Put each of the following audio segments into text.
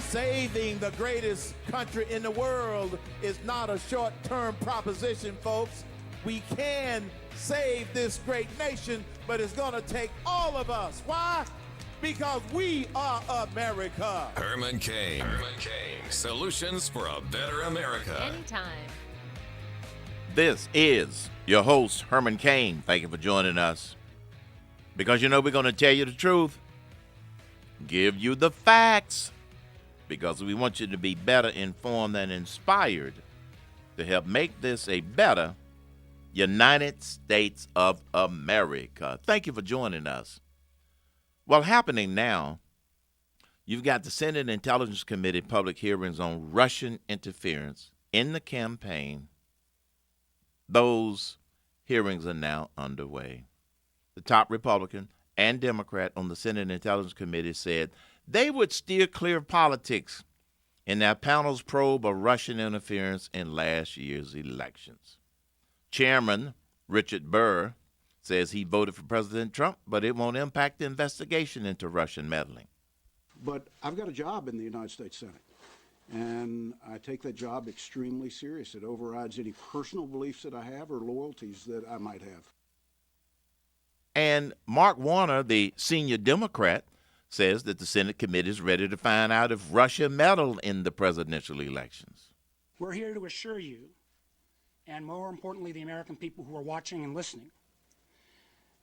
Saving the greatest country in the world is not a short-term proposition, folks. We can save this great nation, but it's going to take all of us. Why? Because we are America. Herman Cain. Solutions for a better America. Anytime. This is your host, Herman Cain. Thank you for joining us. Because you know we're going to tell you the truth, give you the facts, because we want you to be better informed and inspired to help make this a better United States of America. Thank you for joining us. Well, happening now, you've got the Senate Intelligence Committee public hearings on Russian interference in the campaign. Those hearings are now underway. The top Republican and Democrat on the Senate Intelligence Committee said they would steer clear of politics in their panel's probe of Russian interference in last year's elections. Chairman Richard Burr says he voted for President Trump, but it won't impact the investigation into Russian meddling. But I've got a job in the United States Senate, and I take that job extremely serious. It overrides any personal beliefs that I have or loyalties that I might have. And Mark Warner, the senior Democrat, says that the Senate committee is ready to find out if Russia meddled in the presidential elections. We're here to assure you, and more importantly, the American people who are watching and listening,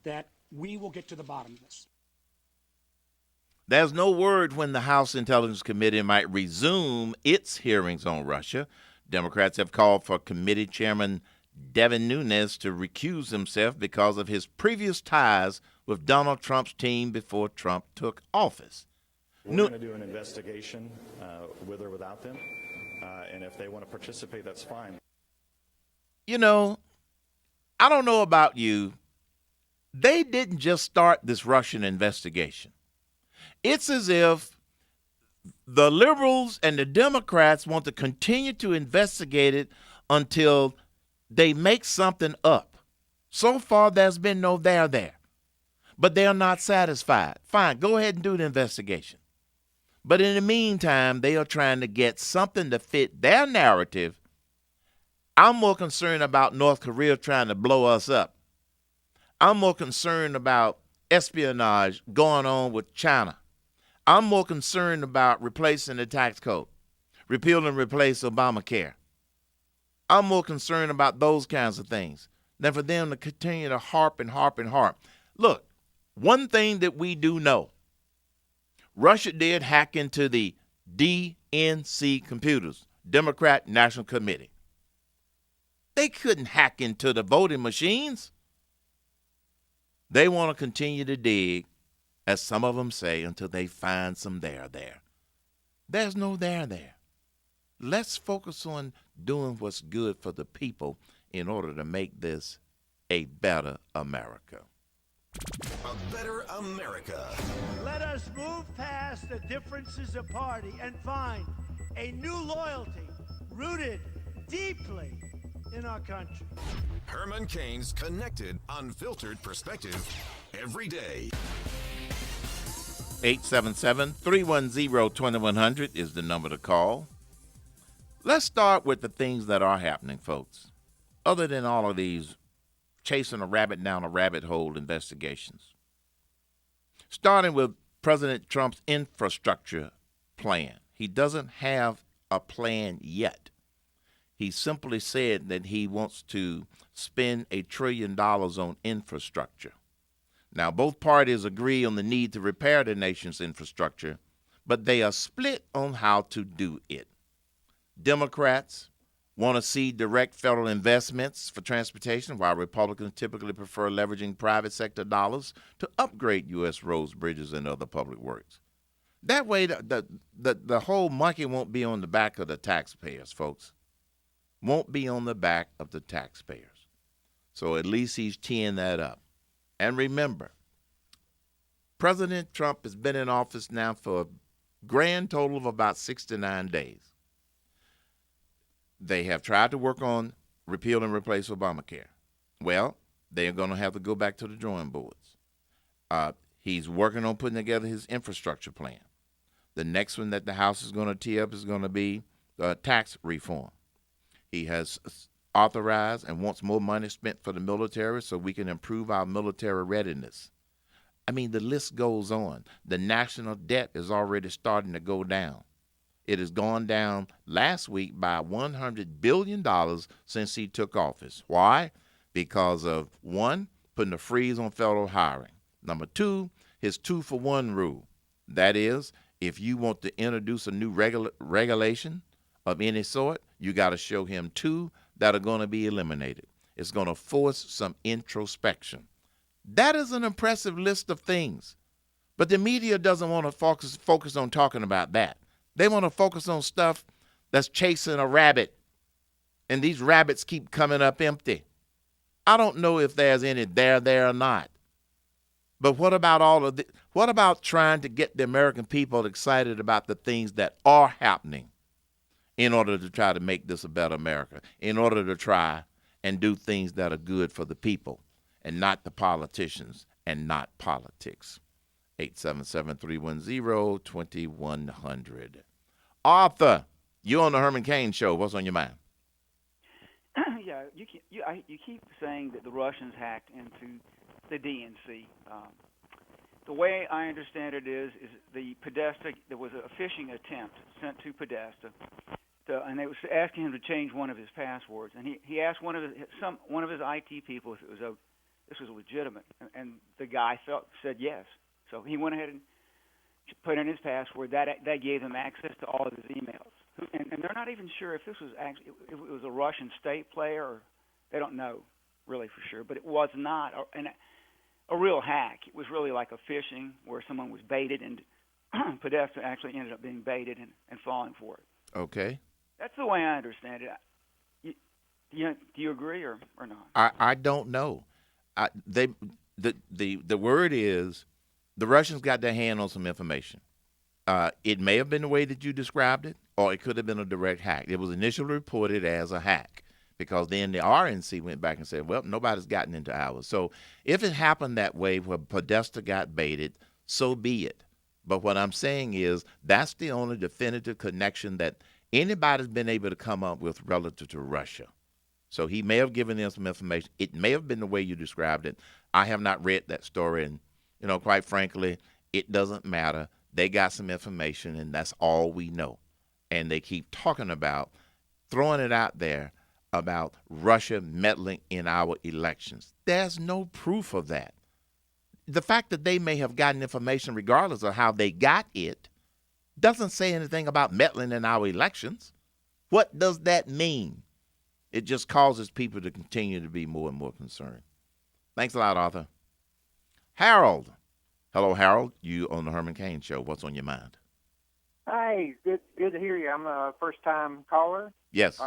that we will get to the bottom of this. There's no word when the House Intelligence Committee might resume its hearings on Russia. Democrats have called for Committee Chairman Devin Nunes to recuse himself because of his previous ties with Donald Trump's team before Trump took office. We're going to do an investigation with or without them, and if they want to participate, that's fine. You know, I don't know about you. They didn't just start this Russian investigation. It's as if the liberals and the Democrats want to continue to investigate it until they make something up. So far, there's been no there. But they're not satisfied. Fine, go ahead and do the investigation. But in the meantime, they are trying to get something to fit their narrative. I'm more concerned about North Korea trying to blow us up. I'm more concerned about espionage going on with China. I'm more concerned about replacing the tax code, repeal and replace Obamacare. I'm more concerned about those kinds of things than for them to continue to harp and harp and harp. Look, one thing that we do know, Russia did hack into the DNC computers, Democrat National Committee. They couldn't hack into the voting machines. They want to continue to dig, as some of them say, until they find some there. There's no there. Let's focus on doing what's good for the people in order to make this a better America. A better America. Let us move past the differences of party and find a new loyalty rooted deeply in our country. Herman Cain's connected, unfiltered perspective every day. 877-310-2100 is the number to call. Let's start with the things that are happening, folks. Other than all of these chasing a rabbit down a rabbit hole investigations. Starting with President Trump's infrastructure plan. He doesn't have a plan yet. He simply said that he wants to spend $1 trillion on infrastructure. Now, both parties agree on the need to repair the nation's infrastructure, but they are split on how to do it. Democrats want to see direct federal investments for transportation, while Republicans typically prefer leveraging private sector dollars to upgrade U.S. roads, bridges, and other public works. That way, the whole monkey won't be on the back of the taxpayers, folks. Won't be on the back of the taxpayers. So at least he's teeing that up. And remember, President Trump has been in office now for a grand total of about 69 days. They have tried to work on repeal and replace Obamacare. Well, they're going to have to go back to the drawing boards. He's working on putting together his infrastructure plan. The next one that the House is going to tee up is going to be tax reform. He has authorized and wants more money spent for the military so we can improve our military readiness. I mean, the list goes on. The national debt is already starting to go down. It has gone down last week by $100 billion since he took office. Why? Because of, one, putting a freeze on federal hiring. Number two, his 2-for-1 rule. That is, if you want to introduce a new regulation of any sort, you got to show him 2 that are going to be eliminated. It's going to force some introspection. That is an impressive list of things. But the media doesn't want to focus on talking about that. They want to focus on stuff that's chasing a rabbit, and these rabbits keep coming up empty. I don't know if there's any there or not. But what about what about trying to get the American people excited about the things that are happening in order to try to make this a better America, in order to try and do things that are good for the people and not the politicians and not politics? 877-310-2100. Arthur, you're on the Herman Cain Show. What's on your mind? Yeah, you keep saying that the Russians hacked into the DNC. The way I understand it is the Podesta, there was a phishing attempt sent to Podesta, and they was asking him to change one of his passwords, and he asked one of his IT people if this was legitimate, and the guy said yes. So he went ahead and put in his password. That gave them access to all of his emails. And they're not even sure if this was actually, if it was a Russian state player, or they don't know really for sure. But it was not a real hack. It was really like a phishing where someone was baited, and Podesta actually ended up being baited and falling for it. Okay. That's the way I understand it. Do you agree or not? I don't know. The word is, the Russians got their hand on some information. It may have been the way that you described it, or it could have been a direct hack. It was initially reported as a hack because then the RNC went back and said, well, nobody's gotten into ours. So if it happened that way where Podesta got baited, so be it. But what I'm saying is that's the only definitive connection that anybody's been able to come up with relative to Russia. So he may have given them some information. It may have been the way you described it. I have not read that story, and quite frankly, it doesn't matter. They got some information, and that's all we know. And they keep talking about, throwing it out there about Russia meddling in our elections. There's no proof of that. The fact that they may have gotten information regardless of how they got it doesn't say anything about meddling in our elections. What does that mean? It just causes people to continue to be more and more concerned. Thanks a lot, Arthur. Harold. Hello, Harold. You on the Herman Cain Show. What's on your mind? Hi, good to hear you. I'm a first-time caller. Yes.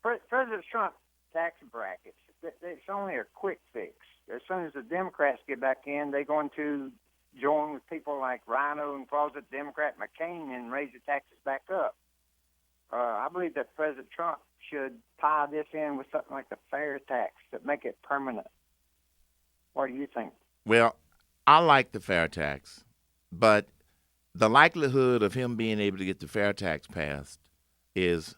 President Trump tax brackets, it's only a quick fix. As soon as the Democrats get back in, they're going to join with people like Rhino and Closet Democrat McCain and raise the taxes back up. I believe that President Trump should tie this in with something like the fair tax that make it permanent. What do you think? Well, I like the fair tax, but the likelihood of him being able to get the fair tax passed is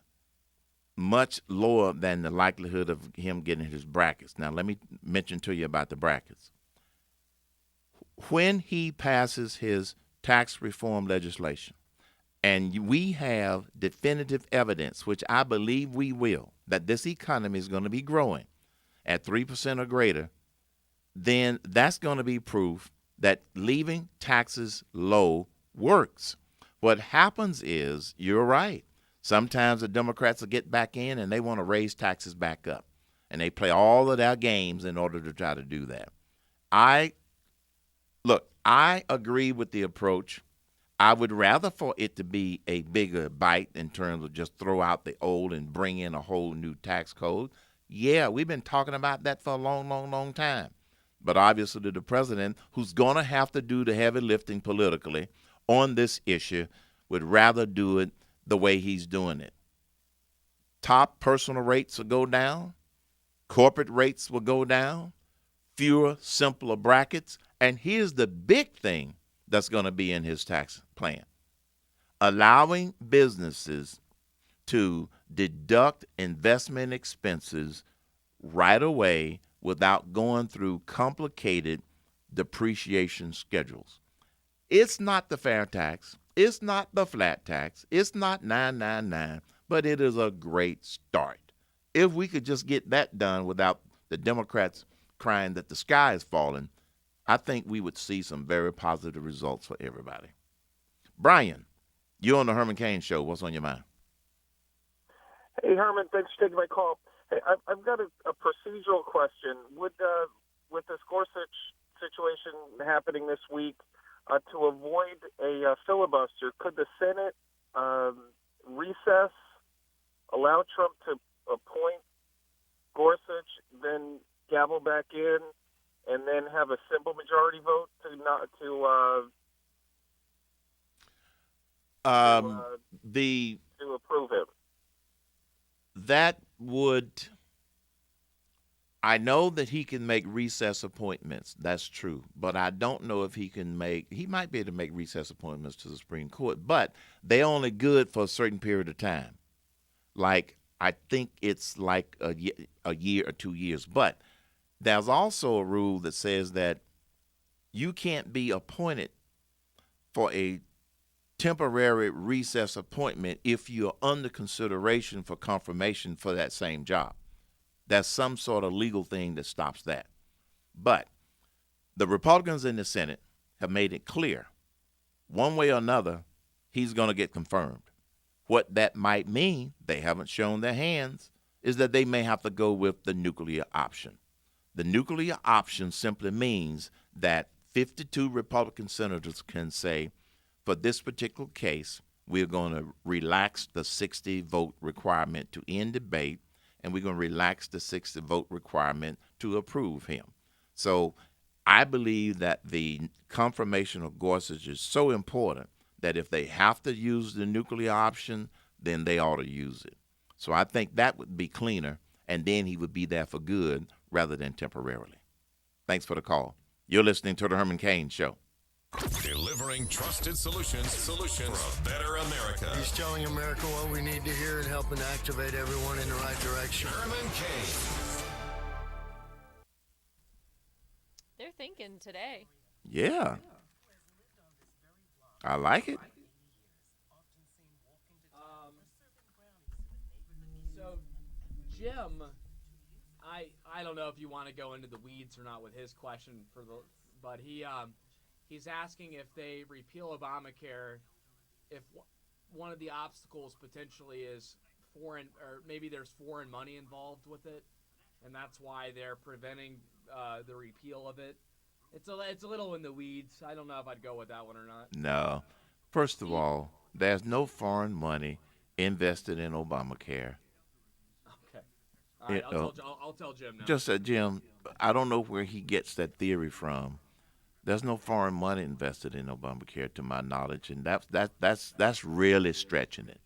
much lower than the likelihood of him getting his brackets. Now, let me mention to you about the brackets. When he passes his tax reform legislation, and we have definitive evidence, which I believe we will, that this economy is going to be growing at 3% or greater, then that's going to be proof that leaving taxes low works. What happens is, you're right, sometimes the Democrats will get back in and they want to raise taxes back up. And they play all of their games in order to try to do that. I agree with the approach. I would rather for it to be a bigger bite in terms of just throw out the old and bring in a whole new tax code. Yeah, we've been talking about that for a long, long, long time. But obviously the president, who's going to have to do the heavy lifting politically on this issue, would rather do it the way he's doing it. Top personal rates will go down. Corporate rates will go down. Fewer, simpler brackets. And here's the big thing that's going to be in his tax plan. allowing businesses to deduct investment expenses right away without going through complicated depreciation schedules. It's not the fair tax. It's not the flat tax. It's not 999, but it is a great start. If we could just get that done without the Democrats crying that the sky is falling, I think we would see some very positive results for everybody. Brian, you're on the Herman Cain Show. What's on your mind? Hey, Herman, thanks for taking my call. Hey, I've got a procedural question. With this Gorsuch situation happening this week, to avoid a filibuster, could the Senate recess, allow Trump to appoint Gorsuch, then gavel back in, and then have a simple majority vote to approve him? That would, I know that he can make recess appointments. That's true. But I don't know if he might be able to make recess appointments to the Supreme Court, but they're only good for a certain period of time. Like, I think it's like a year or 2 years. But there's also a rule that says that you can't be appointed for a temporary recess appointment if you're under consideration for confirmation for that same job. There's some sort of legal thing that stops that. But the Republicans in the Senate have made it clear, one way or another, he's going to get confirmed. What that might mean, they haven't shown their hands, is that they may have to go with the nuclear option. The nuclear option simply means that 52 Republican senators can say, for this particular case, we're going to relax the 60-vote requirement to end debate, and we're going to relax the 60-vote requirement to approve him. So I believe that the confirmation of Gorsuch is so important that if they have to use the nuclear option, then they ought to use it. So I think that would be cleaner, and then he would be there for good rather than temporarily. Thanks for the call. You're listening to the Herman Cain Show. Delivering trusted solutions for a better America. He's telling America what we need to hear and helping to activate everyone in the right direction. Herman Cain. They're thinking today. Yeah. I like it. So, Jim, I don't know if you want to go into the weeds or not with his question but he's asking if they repeal Obamacare, if one of the obstacles potentially is foreign, or maybe there's foreign money involved with it, and that's why they're preventing the repeal of it. It's a little in the weeds. I don't know if I'd go with that one or not. No. First of all, there's no foreign money invested in Obamacare. Okay. All right, I'll tell Jim now. Just Jim, I don't know where he gets that theory from. There's no foreign money invested in Obamacare, to my knowledge, and that's really stretching it.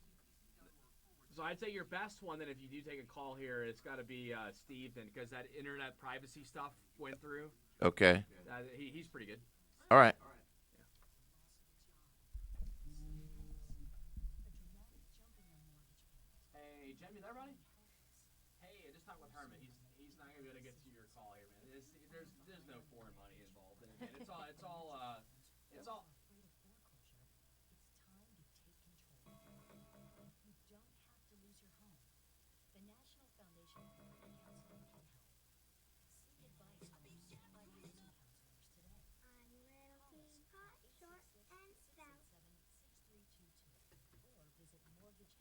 So I'd say your best one, then, if you do take a call here, it's got to be Steve, then, because that internet privacy stuff went through. Okay. He's pretty good. All right. Hey, Jim, you there, buddy? Hey, I just talked with Herman. He's not going to be able to get to your call here, man. There's no foreign money involved in it, man. It's all.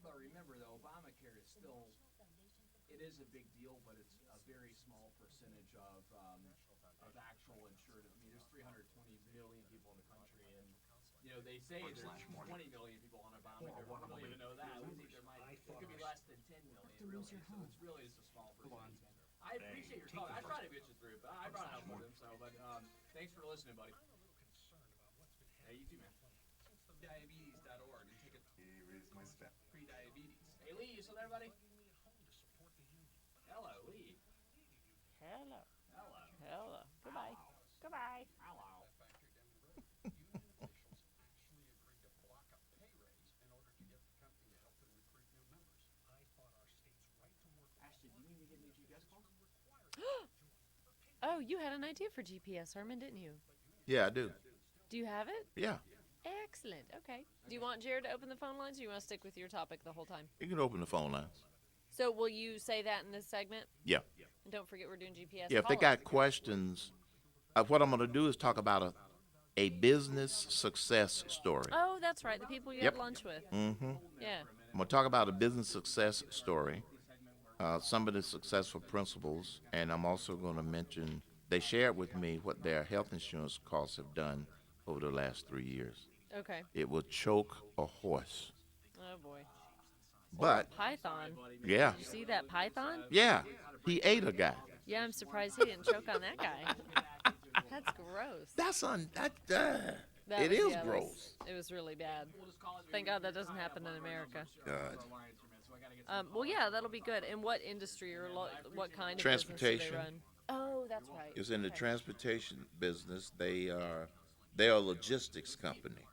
But remember, though, Obamacare is still, it is a big deal, but it's a very small percentage of actual insured. I mean, there's 320 million people in the country, and they say there's 20 million people on Obamacare. We don't even know that. We think there could be less than 10 million, really. So it's really just a small percentage. I appreciate your call. I tried to get you through, but I brought it up with him. But thanks for listening, buddy. Hey, you too, man. Diabetes.org. Pre-diabetes. Hey, Lee, you still there, buddy? Hello, Lee. Hello. Goodbye. Hello. you had an idea for GPS, Herman, didn't you? Yeah, I do. Do you have it? Yeah. Excellent. Okay. Do you want Jared to open the phone lines, or you want to stick with your topic the whole time? You can open the phone lines. So will you say that in this segment? Yeah. And don't forget we're doing GPS. Yeah, if they got questions, what I'm going to do is talk about a business success story. Oh, that's right. The people you had lunch with. Mm-hmm. Yeah. I'm going to talk about a business success story, some of the successful principles, and I'm also going to mention they shared with me what their health insurance costs have done over the last 3 years. Okay. It will choke a horse. Oh, boy. But or a python. Yeah. Did you see that python? Yeah. He ate a guy. Yeah, I'm surprised he didn't choke on that guy. That's gross. It is gross. It was really bad. Thank God that doesn't happen in America. God. Well, yeah, that'll be good. In what industry or what kind of Transportation. business do they run? Oh, that's right. It's in the transportation business. They're a logistics company.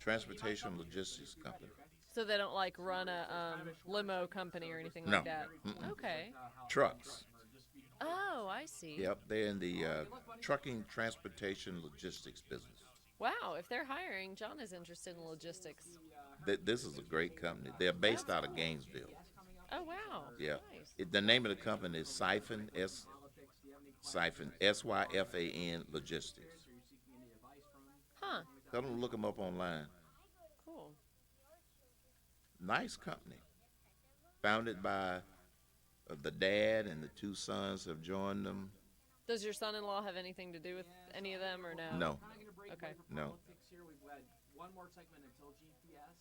Transportation logistics company. So they don't like run a limo company or anything like that? Mm-mm. Okay. Trucks. Oh, I see. Yep, they're in the trucking, transportation, logistics business. Wow, if they're hiring, John is interested in logistics. This is a great company. They're based out of Gainesville. Oh, wow. Yeah. Nice. The name of the company is Syphon, SYFAN Logistics. Huh. Tell them to look them up online. Cool. Nice company. Founded by the dad, and the two sons have joined them. Does your son-in-law have anything to do with any of them, or no? No. Okay. No. We've got one more segment until GPS.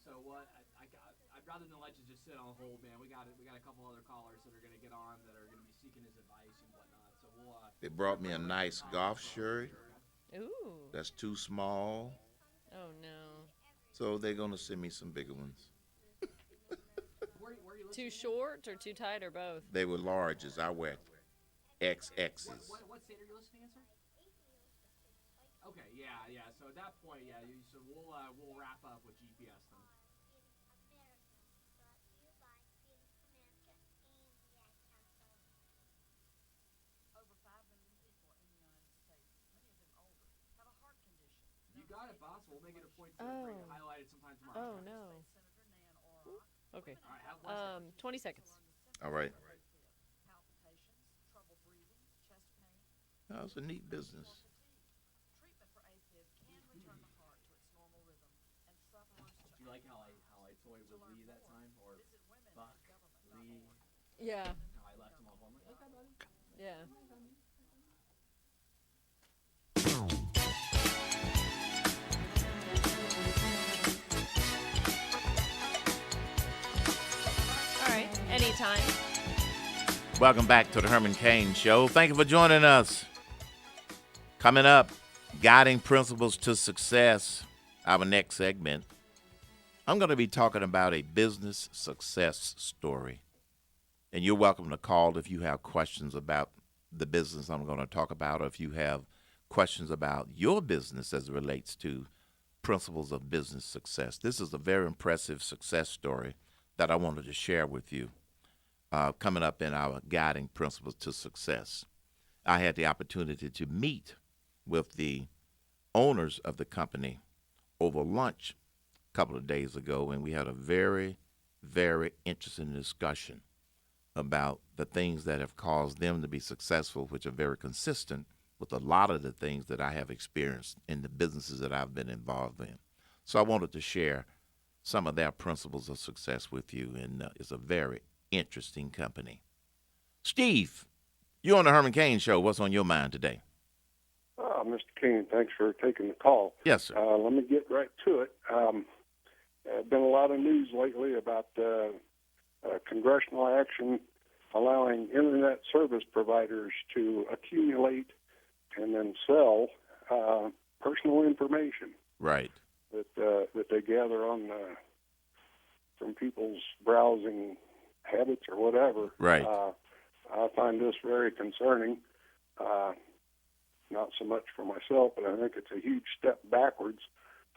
So what? I'd rather than let you just sit on hold, man. We got a couple other callers that are going to get on that are going to be seeking his advice and whatnot. So we'll. They brought me a nice golf shirt. Ooh. That's too small. Oh no. So they're gonna send me some bigger ones. Too short or too tight or both? They were larges. I wear XXs. What state are you listening in, sir? Okay, yeah. So at that point, so we'll wrap up with GPS then. You got it, boss. We'll make it a point to highlight it sometime tomorrow. Oh no. Okay. All right, 20 seconds. All right. That was a neat business. Do you like how I toyed with Lee that time, or Buck, Lee? Yeah. How I left him on home. Okay, buddy. Yeah. All right. Anytime. Welcome back to the Herman Cain Show. Thank you for joining us. Coming up, guiding principles to success. Our next segment, I'm going to be talking about a business success story. And you're welcome to call if you have questions about the business I'm going to talk about, or if you have questions about your business as it relates to principles of business success. This is a very impressive success story that I wanted to share with you coming up in our guiding principles to success. I had the opportunity to meet with the owners of the company over lunch a couple of days ago, and we had a very, very interesting discussion about the things that have caused them to be successful, which are very consistent with a lot of the things that I have experienced in the businesses that I've been involved in. So I wanted to share some of their principles of success with you, and it's a very interesting company. Steve, you're on the Herman Cain Show. What's on your mind today? Mr. Cain, thanks for taking the call. Yes, sir. Let me get right to it. Been a lot of news lately about congressional action allowing Internet service providers to accumulate and then sell personal information. Right. That they gather on from people's browsing habits or whatever. Right. I find this very concerning. Not so much for myself, but I think it's a huge step backwards,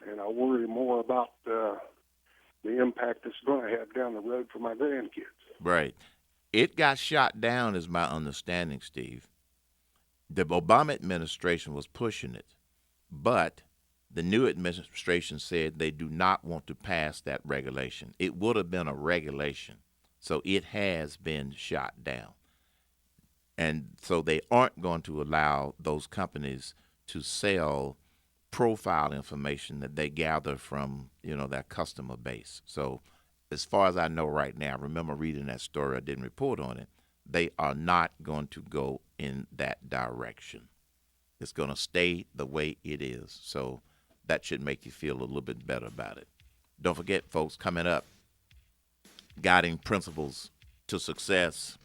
and I worry more about the impact it's going to have down the road for my grandkids. Right. It got shot down, is my understanding, Steve. The Obama administration was pushing it, but the new administration said they do not want to pass that regulation. It would have been a regulation, so it has been shot down. And so they aren't going to allow those companies to sell profile information that they gather from, their customer base. So as far as I know right now, I remember reading that story, I didn't report on it, they are not going to go in that direction. It's going to stay the way it is. So that should make you feel a little bit better about it. Don't forget, folks, coming up, Guiding Principles to Success,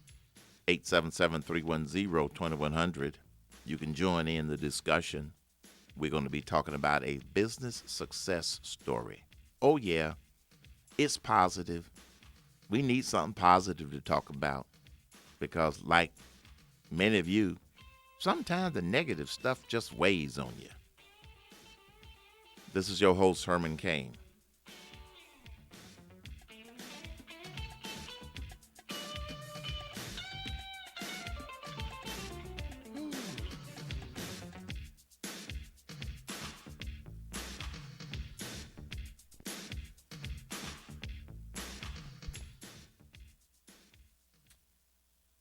877-310-2100. You can join in the discussion. We're going to be talking about a business success story. Oh, yeah, it's positive. We need something positive to talk about because, like many of you, sometimes the negative stuff just weighs on you. This is your host, Herman Cain.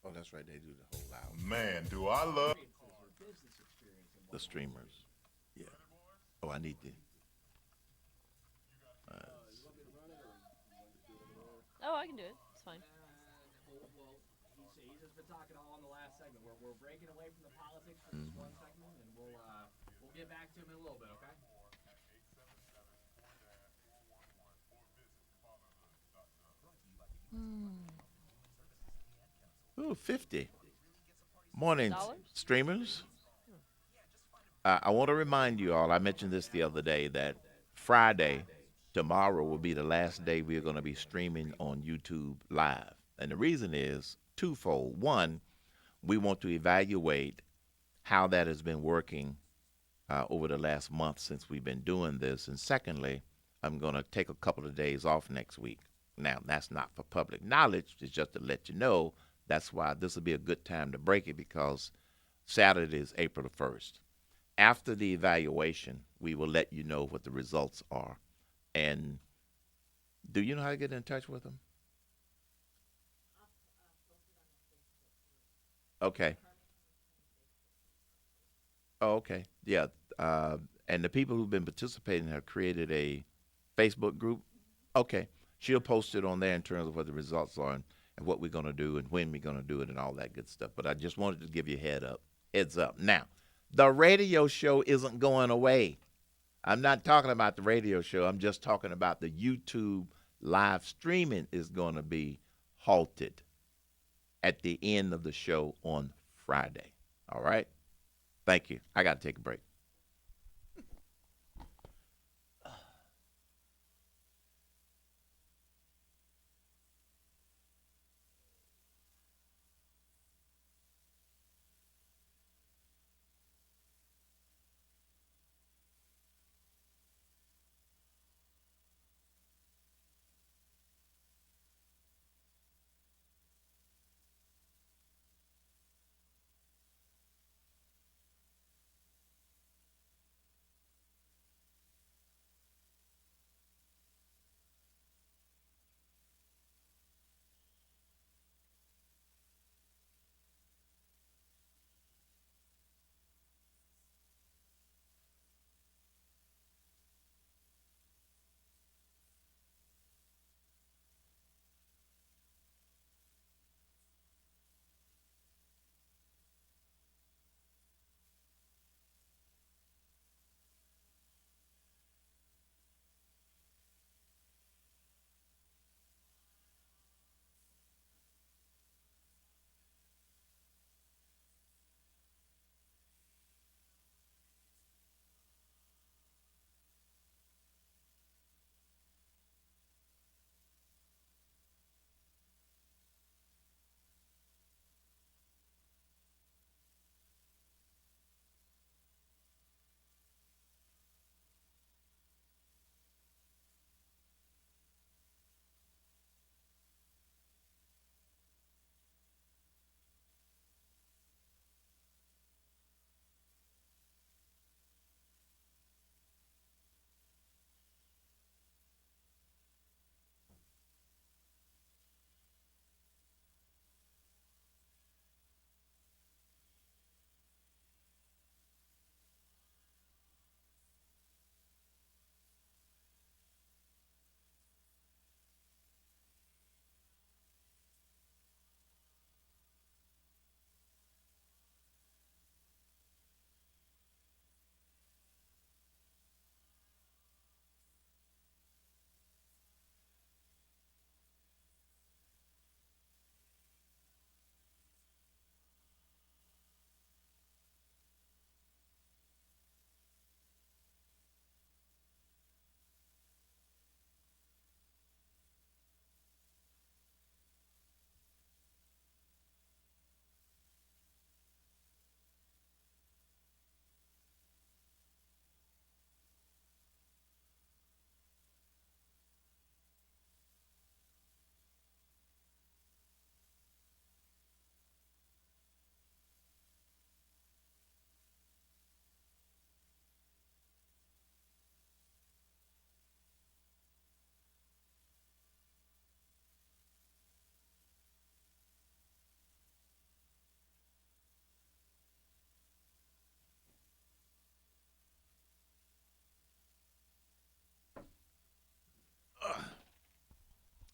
Oh, that's right. They do the whole hour. Man, do I love The streamers. Yeah. Oh, I need to. Oh, I can do it. It's fine. He's just been talking all on the last segment. We're breaking away from the politics for this one segment, and we'll get back to him in a little bit, okay? Ooh, 50. Morning, Dollars? streamers. I want to remind you all, I mentioned this the other day, that Friday, tomorrow, will be the last day we're going to be streaming on YouTube Live. And the reason is twofold. One, we want to evaluate how that has been working over the last month since we've been doing this. And secondly, I'm going to take a couple of days off next week. Now, that's not for public knowledge. It's just to let you know. That's why this will be a good time to break it, because Saturday is April the 1st. After the evaluation, we will let you know what the results are. And do you know how to get in touch with them? Okay. Oh, okay. Yeah. And the people who've been participating have created a Facebook group. Okay. She'll post it on there in terms of what the results are and what we're going to do and when we're going to do it and all that good stuff. But I just wanted to give you a heads up. Now, the radio show isn't going away. I'm not talking about the radio show. I'm just talking about the YouTube live streaming is going to be halted at the end of the show on Friday. All right? Thank you. I got to take a break.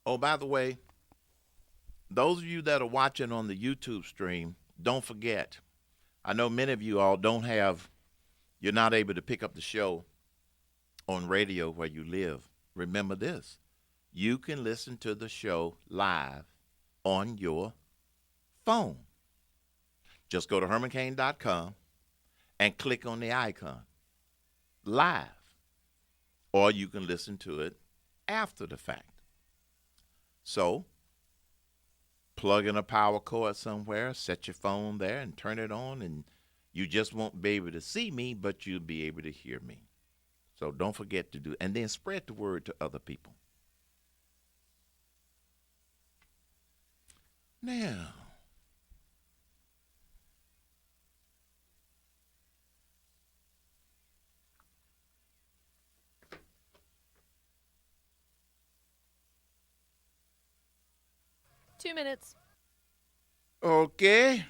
Oh, by the way, those of you that are watching on the YouTube stream, don't forget, I know many of you all you're not able to pick up the show on radio where you live. Remember this, you can listen to the show live on your phone. Just go to hermancain.com and click on the icon, live. Or you can listen to it after the fact. So, plug in a power cord somewhere, set your phone there and turn it on, and you just won't be able to see me, but you'll be able to hear me. So don't forget to do, and then spread the word to other people. Now, Two minutes. okay.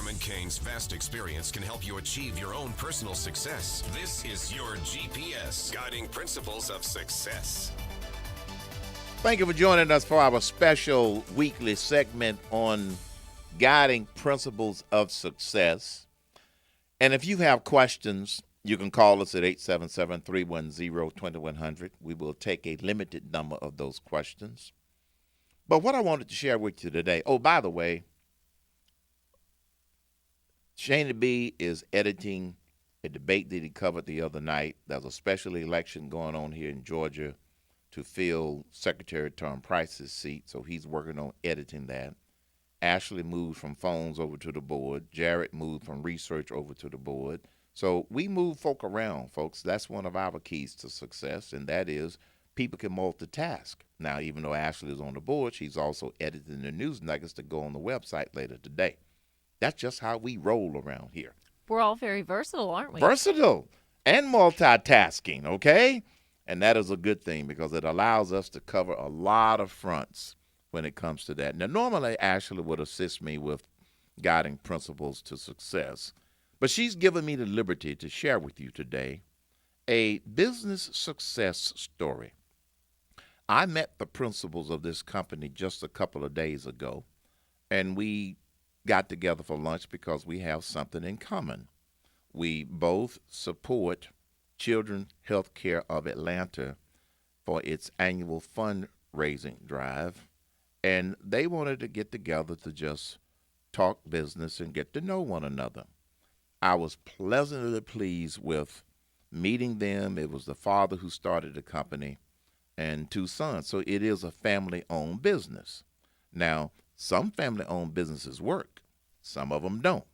Herman Cain's vast experience can help you achieve your own personal success. This is your GPS, Guiding Principles of Success. Thank you for joining us for our special weekly segment on Guiding Principles of Success. And if you have questions, you can call us at 877-310-2100. We will take a limited number of those questions. But what I wanted to share with you today, oh, by the way, Shana B is editing a debate that he covered the other night. There's a special election going on here in Georgia to fill Secretary Tom Price's seat, so he's working on editing that. Ashley moved from phones over to the board. Jared moved from research over to the board. So we move folk around, folks. That's one of our keys to success, and that is people can multitask. Now, even though Ashley is on the board, she's also editing the news nuggets to go on the website later today. That's just how we roll around here. We're all very versatile, aren't we? Versatile and multitasking, okay? And that is a good thing because it allows us to cover a lot of fronts when it comes to that. Now, normally Ashley would assist me with guiding principles to success, but she's given me the liberty to share with you today a business success story. I met the principals of this company just a couple of days ago, and we got together for lunch because we have something in common. We both support Children's Healthcare of Atlanta for its annual fundraising drive, and they wanted to get together to just talk business and get to know one another. I was pleasantly pleased with meeting them. It was the father who started the company and two sons, so it is a family-owned business. Now, some family-owned businesses work. Some of them don't.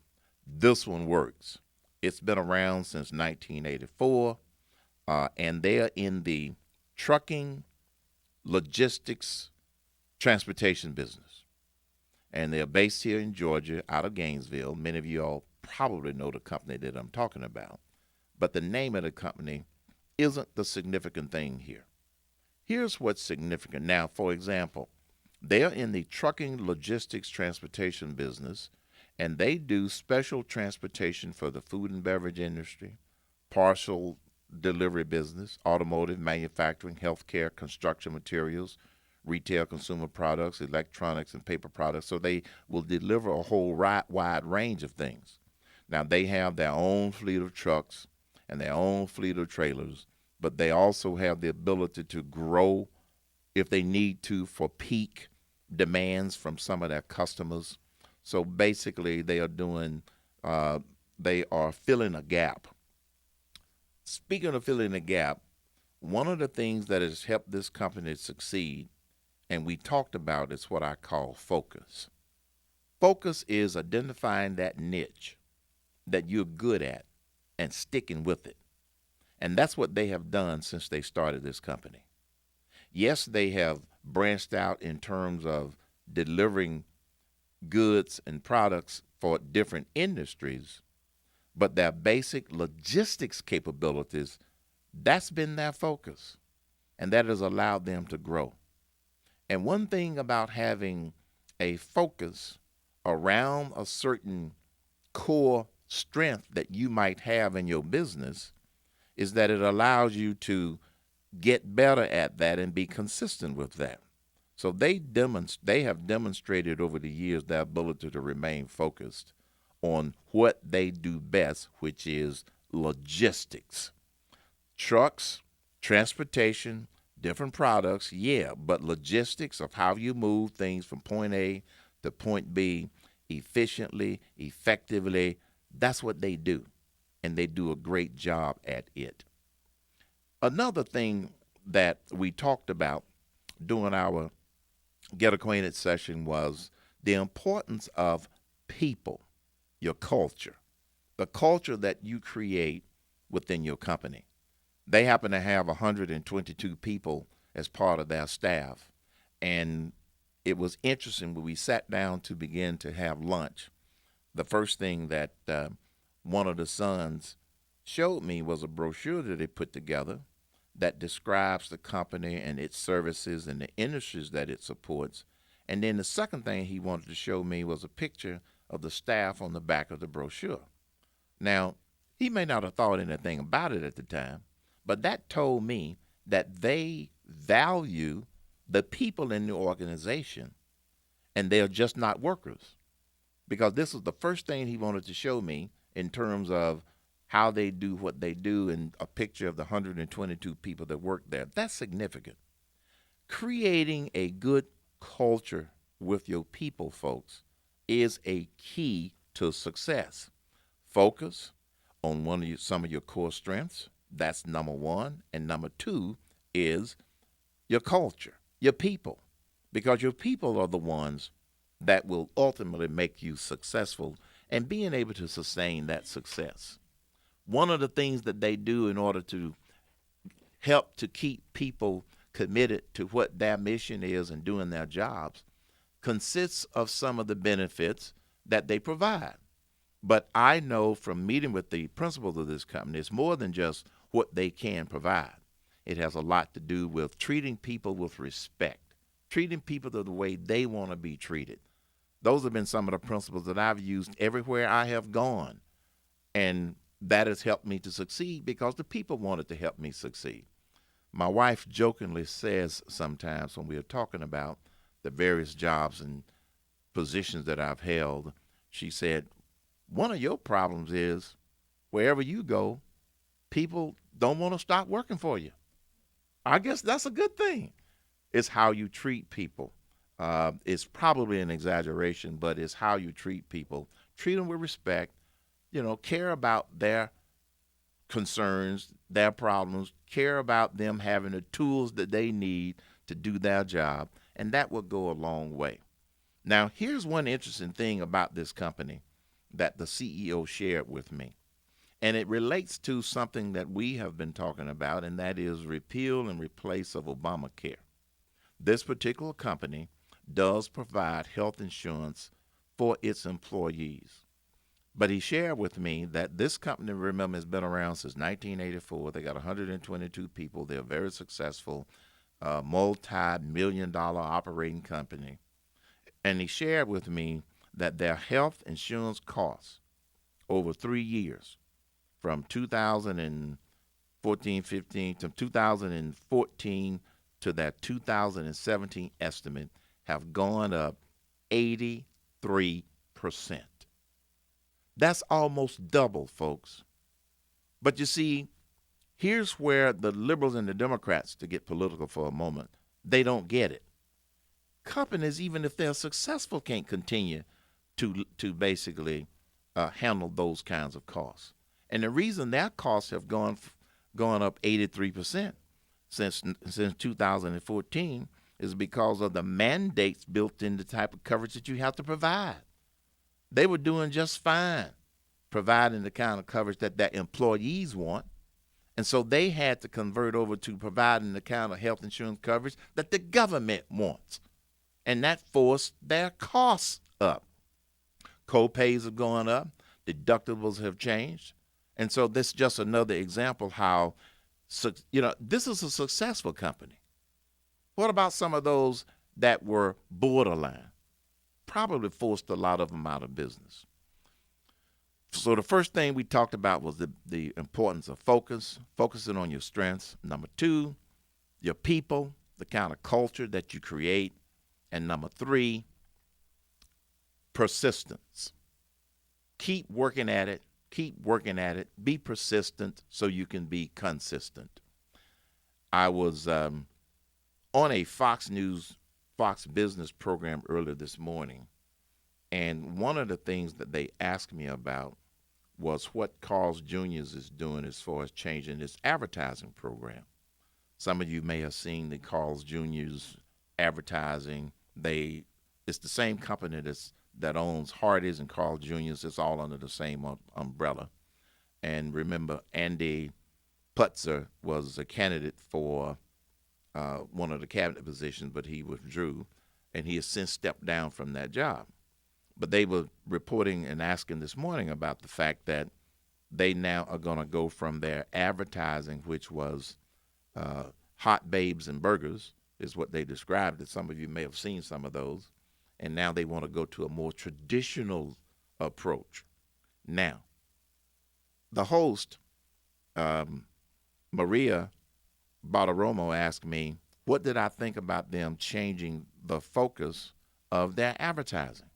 This one works. It's been around since 1984, and they are in the trucking, logistics, transportation business. And they're based here in Georgia, out of Gainesville. Many of you all probably know the company that I'm talking about. But the name of the company isn't the significant thing here. Here's what's significant. Now, for example, they're in the trucking, logistics, transportation business, and they do special transportation for the food and beverage industry, parcel delivery business, automotive, manufacturing, healthcare, construction materials, retail consumer products, electronics, and paper products. So they will deliver a whole wide range of things. Now, they have their own fleet of trucks and their own fleet of trailers, but they also have the ability to grow if they need to for peak demands from some of their customers. So basically, they are filling a gap. Speaking of filling a gap, one of the things that has helped this company succeed, and we talked about, is what I call focus. Focus is identifying that niche that you're good at and sticking with it. And that's what they have done since they started this company. Yes, they have branched out in terms of delivering goods and products for different industries, but their basic logistics capabilities, that's been their focus, and that has allowed them to grow. And one thing about having a focus around a certain core strength that you might have in your business is that it allows you to get better at that and be consistent with that. So they have demonstrated over the years their ability to remain focused on what they do best, which is logistics. Trucks, transportation, different products, yeah, but logistics of how you move things from point A to point B efficiently, effectively, that's what they do, and they do a great job at it. Another thing that we talked about during our Get Acquainted session was the importance of people, your culture, the culture that you create within your company. They happen to have 122 people as part of their staff, and it was interesting when we sat down to begin to have lunch. The first thing that one of the sons showed me was a brochure that they put together that describes the company and its services and the industries that it supports. And then the second thing he wanted to show me was a picture of the staff on the back of the brochure. Now, he may not have thought anything about it at the time, but that told me that they value the people in the organization, and they're just not workers. Because this was the first thing he wanted to show me in terms of how they do what they do, and a picture of the 122 people that work there. That's significant. Creating a good culture with your people, folks, is a key to success. Focus on some of your core strengths. That's number one. And number two is your culture, your people, because your people are the ones that will ultimately make you successful and being able to sustain that success. One of the things that they do in order to help to keep people committed to what their mission is and doing their jobs consists of some of the benefits that they provide. But I know from meeting with the principals of this company, it's more than just what they can provide. It has a lot to do with treating people with respect, treating people the way they want to be treated. Those have been some of the principles that I've used everywhere I have gone. And that has helped me to succeed because the people wanted to help me succeed. My wife jokingly says sometimes when we are talking about the various jobs and positions that I've held, she said, one of your problems is wherever you go, people don't want to stop working for you. I guess that's a good thing. It's how you treat people. It's probably an exaggeration, but it's how you treat people. Treat them with respect. Care about their concerns, their problems, care about them having the tools that they need to do their job, and that will go a long way. Now, here's one interesting thing about this company that the CEO shared with me, and it relates to something that we have been talking about, and that is repeal and replace of Obamacare. This particular company does provide health insurance for its employees. But he shared with me that this company, remember, has been around since 1984. They got 122 people. They're very successful, multi-million-dollar operating company. And he shared with me that their health insurance costs over 3 years, from 2014 to 2014 to that 2017 estimate, have gone up 83%. That's almost double, folks. But you see, here's where the liberals and the Democrats, to get political for a moment, they don't get it. Companies, even if they're successful, can't continue to basically handle those kinds of costs. And the reason their costs have gone up 83% since 2014 is because of the mandates built in the type of coverage that you have to provide. They were doing just fine providing the kind of coverage that their employees want. And so they had to convert over to providing the kind of health insurance coverage that the government wants. And that forced their costs up. Co-pays have gone up. Deductibles have changed. And so this is just another example how, this is a successful company. What about some of those that were borderline? Probably forced a lot of them out of business. So the first thing we talked about was the importance of focusing on your strengths. Number 2, your people, the kind of culture that you create. And number 3, persistence. Keep working at it. Keep working at it. Be persistent so you can be consistent. I was on a Fox Business program earlier this morning, and one of the things that they asked me about was what Carl's Jr. is doing as far as changing his advertising program. Some of you may have seen the Carl's Jr.'s advertising. It's the same company that owns Hardee's and Carl's Jr.'s. It's all under the same umbrella. And remember, Andy Putzer was a candidate for one of the cabinet positions, but he withdrew, and he has since stepped down from that job. But they were reporting and asking this morning about the fact that they now are going to go from their advertising, which was hot babes and burgers, is what they described it. Some of you may have seen some of those. And now they want to go to a more traditional approach. Now, the host, Maria Bartiromo, asked me, what did I think about them changing the focus of their advertising?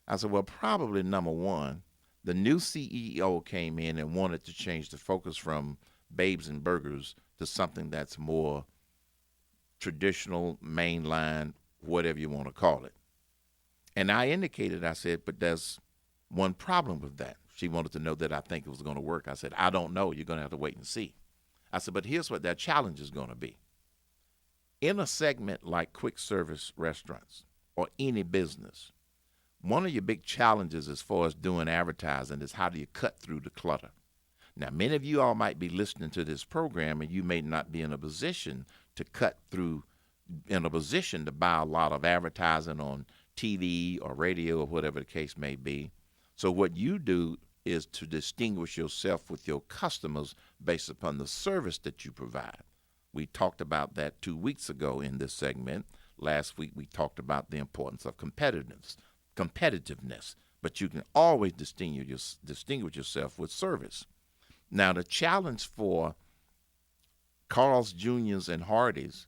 I said, well, probably number 1, the new CEO came in and wanted to change the focus from babes and burgers to something that's more traditional, mainline, whatever you want to call it. And I indicated, I said, but there's one problem with that. She wanted to know that I think it was going to work. I said, I don't know. You're going to have to wait and see. I said, but here's what that challenge is going to be. In a segment like quick service restaurants or any business, one of your big challenges as far as doing advertising is how do you cut through the clutter? Now, many of you all might be listening to this program and you may not be in a position to cut through, in a position to buy a lot of advertising on TV or radio or whatever the case may be. So what you do is to distinguish yourself with your customers based upon the service that you provide. We talked about that 2 weeks ago in this segment. Last week we talked about the importance of competitiveness, but you can always distinguish yourself with service. Now, the challenge for Carl's Jr.'s and Hardee's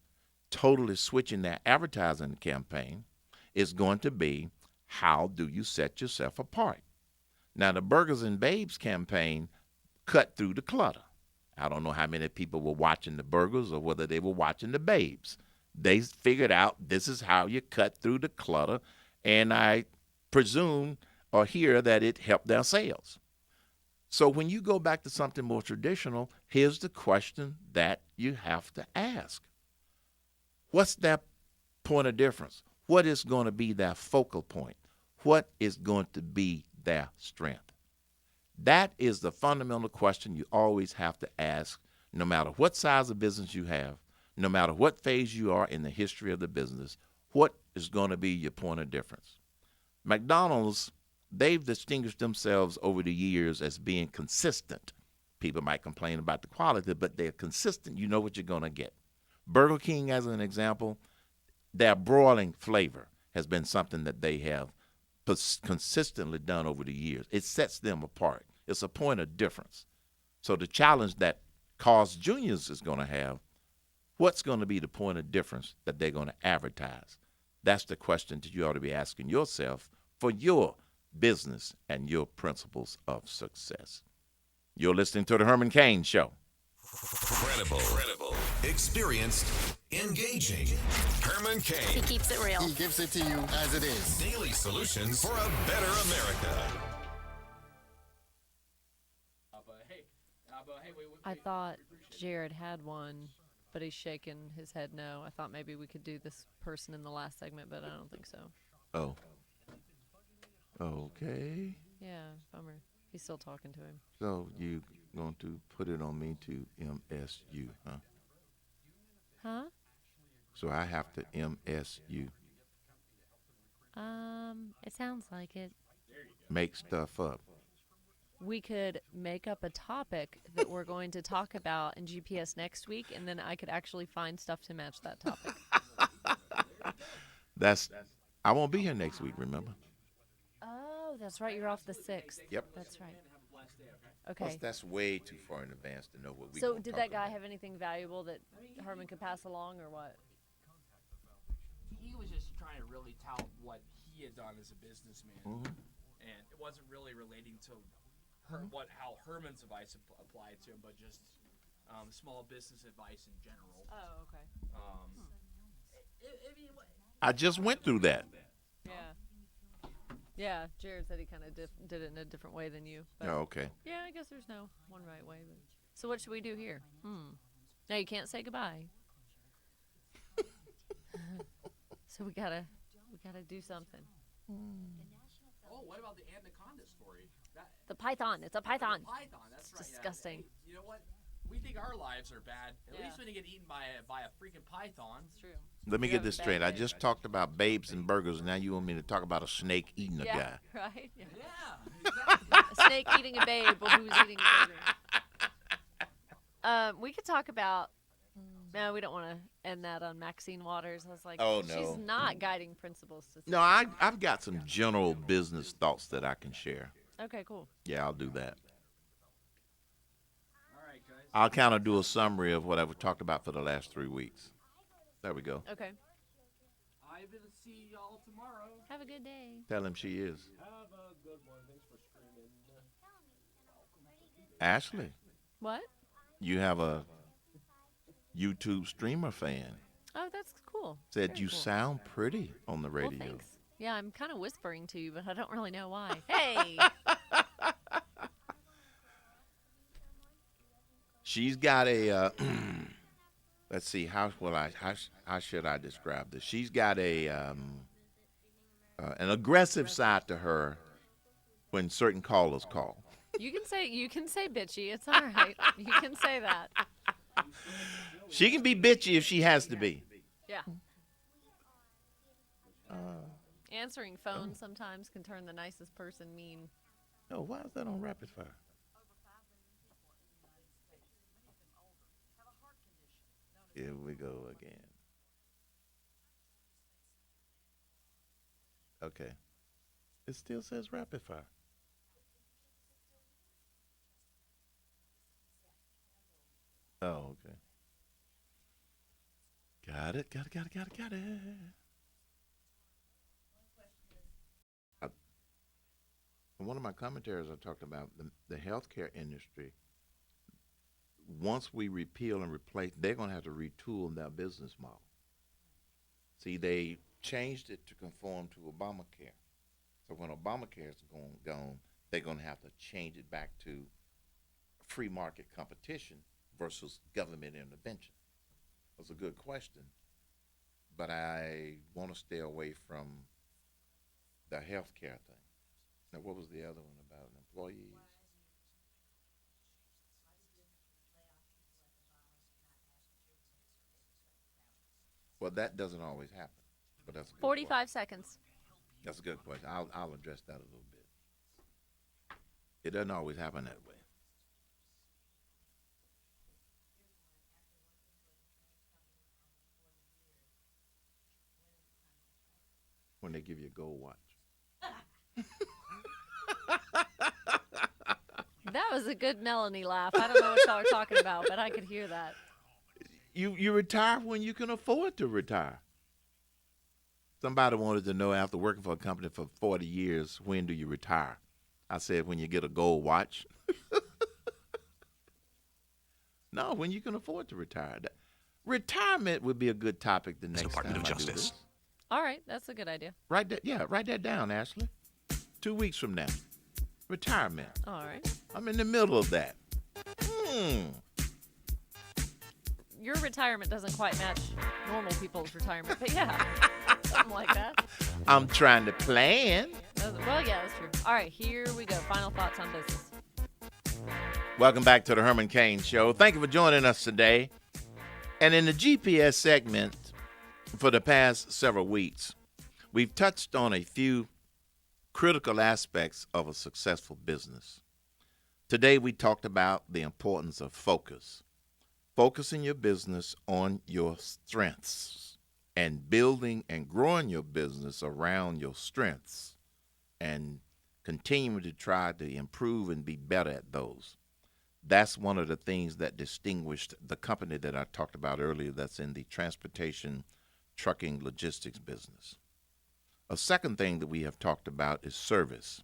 totally switching their advertising campaign is going to be, how do you set yourself apart? Now, the Burgers and Babes campaign cut through the clutter. I don't know how many people were watching the burgers or whether they were watching the babes. They figured out this is how you cut through the clutter, and I presume or hear that it helped their sales. So when you go back to something more traditional, here's the question that you have to ask. What's that point of difference? what is going to be their focal point? What is going to be their strength? That is the fundamental question you always have to ask, no matter what size of business you have, no matter what phase you are in the history of the business. What is going to be your point of difference? McDonald's, they've distinguished themselves over the years as being consistent. People might complain about the quality, but they're consistent. You know what you're going to get. Burger King, as an example, their broiling flavor has been something that they have consistently done over the years. It sets them apart. It's a point of difference. So the challenge that Carl's Jr.'s is going to have, what's going to be the point of difference that they're going to advertise? That's the question that you ought to be asking yourself for your business and your principles of success. You're listening to The Herman Cain Show. Credible, experienced, engaging. Herman Cain. He keeps it real. He gives it to you as it is. Daily solutions for a better America. I thought Jared had one, but he's shaking his head no. I thought maybe we could do this person in the last segment, but I don't think so. Oh. Okay. Yeah, bummer. He's still talking to him. So you going to put it on me to MSU, huh? Huh? So I have to MSU. It sounds like it. Make stuff up. We could make up a topic that we're going to talk about in GPS next week, and then I could actually find stuff to match that topic. I won't be here next week, remember? Oh, that's right. You're off the 6th. Yep. That's right. Okay. Plus, that's way too far in advance to know what we. So, did that guy have anything valuable that Herman could pass along, or what? He was just trying to really tout what he had done as a businessman, and it wasn't really relating to how Herman's advice applied to him, but just small business advice in general. Oh, okay. I just went through that. Yeah. Yeah, Jared said he kind of did it in a different way than you. But Oh, okay. yeah, I guess there's no one right way. But. So what should we do here? Now you can't say goodbye. So we gotta do something. Oh, what about the anaconda story? The python. It's a python. Python. That's it's right. disgusting. Yeah. Hey, you know what? We think our lives are bad. At least when you get eaten by a freaking python. It's true. Let me get this straight. I just talked about babes and burgers, and now you want me to talk about a snake eating a guy. Right? Yeah. Exactly. A snake eating a babe while who's eating a burger. We could talk about. No, we don't want to end that on Maxine Waters. I was like, Oh, no. She's not guiding principles. To No, I've got some general business thoughts that I can share. Okay, cool. Yeah, I'll do that. All right, guys. I'll kind of do a summary of what I've talked about for the last 3 weeks. There we go. Okay. I will see y'all tomorrow. Have a good day. Tell him she is. Have a good one. Thanks for screaming. Ashley, What? you have a YouTube streamer fan. Oh, that's cool. Said Very you cool. sound pretty on the radio. Well, thanks. Yeah, I'm kind of whispering to you, but I don't really know why. Hey. She's got a. Let's see. How should I describe this? She's got a an aggressive side to her when certain callers call. You can say bitchy. It's all right. You can say that. She can be bitchy if she has to be. Yeah. Answering phones sometimes can turn the nicest person mean. Oh, why is that on rapid fire? Here we go again. Okay. It still says rapid fire. Oh, okay. Got it. In one of my commentaries, I talked about the healthcare industry. Once we repeal and replace, they're going to have to retool their business model. See, they changed it to conform to Obamacare. So when Obamacare is gone, they're going to have to change it back to free market competition versus government intervention. That's a good question. but I want to stay away from the health care thing. Now, what was the other one about employees? Well, that doesn't always happen, but that's a good 45 seconds. That's a good question. I'll address that a little bit. It doesn't always happen that way. When they give you a gold watch. That was a good Melanie laugh. I don't know what y'all are talking about, but I could hear that. You retire when you can afford to retire. Somebody wanted to know, after working for a company for 40 years, when do you retire? I said, when you get a gold watch. No, when you can afford to retire. Retirement would be a good topic the next Department time of I do Justice. this. All right, that's a good idea. Write that down, Ashley. 2 weeks from now. Retirement. All right. I'm in the middle of that. Your retirement doesn't quite match normal people's retirement, but yeah, something like that. I'm trying to plan. Well, yeah, that's true. All right, here we go. Final thoughts on business. Welcome back to the Herman Cain Show. Thank you for joining us today. And in the GPS segment for the past several weeks, we've touched on a few critical aspects of a successful business. Today, we talked about the importance of focus. Focusing your business on your strengths and building and growing your business around your strengths and continuing to try to improve and be better at those. That's one of the things that distinguished the company that I talked about earlier that's in the transportation, trucking, logistics business. A second thing that we have talked about is service.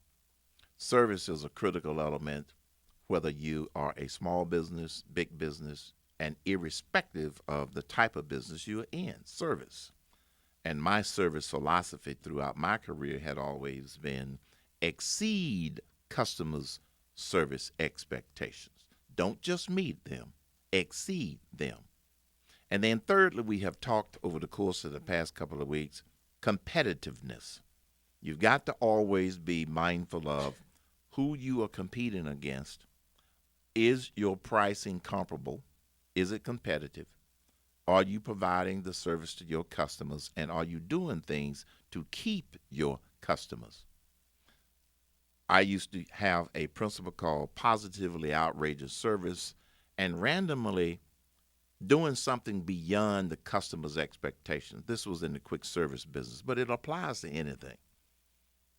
Service is a critical element, whether you are a small business, big business, and irrespective of the type of business you're in, service. And my service philosophy throughout my career had always been exceed customers' service expectations. Don't just meet them, exceed them. And then thirdly, we have talked over the course of the past couple of weeks, competitiveness. You've got to always be mindful of who you are competing against. Is your pricing comparable? Is it competitive? Are you providing the service to your customers? And are you doing things to keep your customers? I used to have a principle called positively outrageous service, and randomly doing something beyond the customer's expectations. This was in the quick service business, but it applies to anything.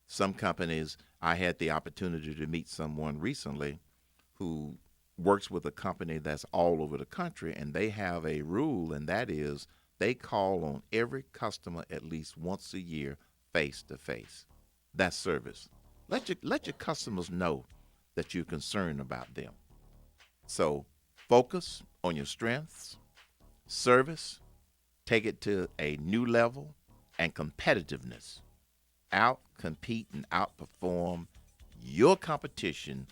Some companies, I had the opportunity to meet someone recently who works with a company that's all over the country, and they have a rule, and that is they call on every customer at least once a year face to face. That's service. Let your customers know that you're concerned about them. So focus on your strengths, service, take it to a new level, and competitiveness. Out-compete and outperform your competition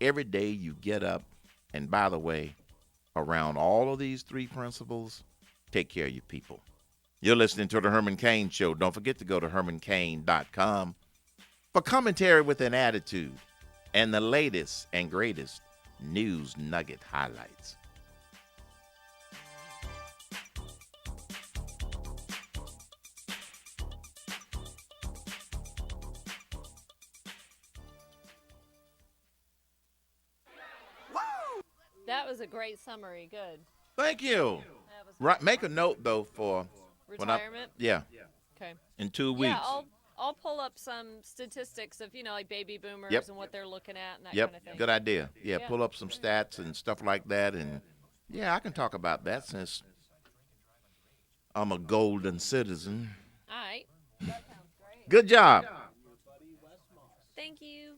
every day you get up. And by the way, around all of these three principles, take care of your people. You're listening to The Herman Cain Show. Don't forget to go to hermancain.com for commentary with an attitude and the latest and greatest news nugget highlights. That was a great summary. Good. Thank you. Right, make a note though for retirement. Yeah. Okay. In 2 weeks. Yeah, I'll pull up some statistics of like baby boomers and what they're looking at and that kind of thing. Good idea. Yeah, pull up some stats and stuff like that, and yeah, I can talk about that since I'm a golden citizen. All right. That sounds great. Good job. Thank you.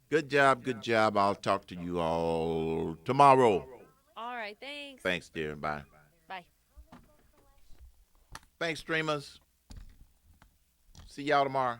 Good job. I'll talk to you all tomorrow. All right, thanks. Thanks, dear. Bye. Bye. Thanks, streamers. See y'all tomorrow.